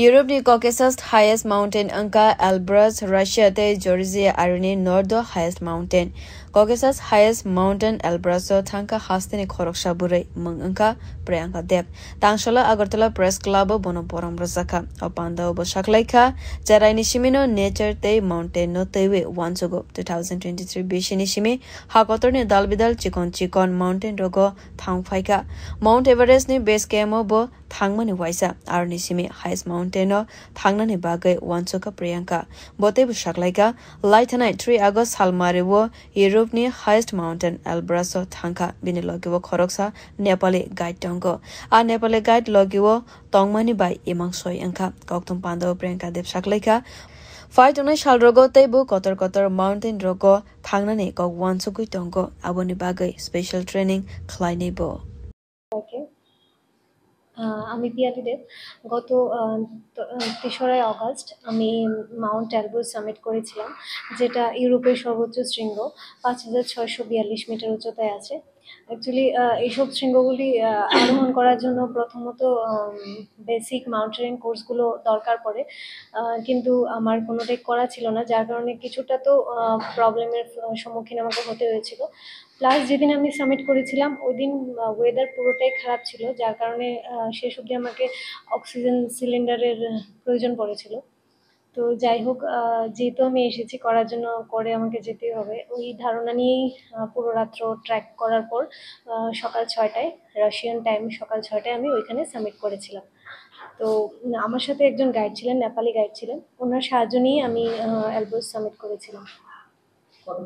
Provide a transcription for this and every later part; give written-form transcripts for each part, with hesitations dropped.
Europe ni Caucasus highest mountain angka Elbrus, Russia te Georgia arni north highest mountain. Caucasus highest mountain Elbrus thanka hastini khoroksha burai mung angka priyanka deb. Tangshala Agartala Press Club bono poram razaka. Opanda obo shaklaika jaraini shimino nature te mountain no tewe wansugo 2023 bishini shimi hakotor ni dalbidal chikon mountain rogo thangphaika. Mount Everest ni base camp bo thangmani waisa arni shimi highest mountain no thangnani bagai wansuka priyanka. Bote bu shaklaika Lightanite 3 August salmari wo Europe ni highest mountain Elbrus thangka bini logiwo khoroksa Nepali guide tongo. A Nepali guide logiwo tongmani bai imang soy angka koktum pando priyanka deb shaklaika Fight on a shall rogo tebu kotor mountain rogo thangnani kok wansukui tongo aboni bagai special training kleinebo. Okay. আমি পিয়ালি দেব গত ৩রা August আমি Mount Elbrus summit করেছিলাম যেটা ইউরোপের সর্বোচ্চ শৃঙ্গ ৫৬৪২ metre উচ্চতায় আছে অ্যাকচুয়ালি এইসব শৃঙ্গগুলি আরোহণ করার জন্য প্রথমত বেসিক মাউন্টেনিং কোর্সগুলো দরকার পড়ে কিন্তু আমার কোনোটাই করা ছিল না যার কারণে কিছুটা তো প্রবলেমের সম্মুখীন আমাকে হতে হয়েছিল প্লাস যেদিন আমি সামিট করেছিলাম ওই দিন ওয়েদার পুরোটাই খারাপ ছিল যার কারণে শেষ অবধি আমাকে অক্সিজেন সিলিন্ডারের প্রয়োজন পড়েছিল তো যাই হোক যেহেতু আমি এসেছি করার জন্য করে আমাকে যেতেই হবে ওই ধারণা নিয়েই পুরো রাত্র ট্র্যাক করার পর সকাল ৬টায় রাশিয়ান টাইম সকাল ৬টায় আমি ওইখানে সামিট করেছিলাম তো আমার সাথে একজন গাইড ছিলেন নেপালি গাইড ছিলেন ওনার সাহায্য নিয়ে আমি এলব্রুস সামিট করেছিলাম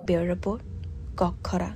Bureau report, Kokkara.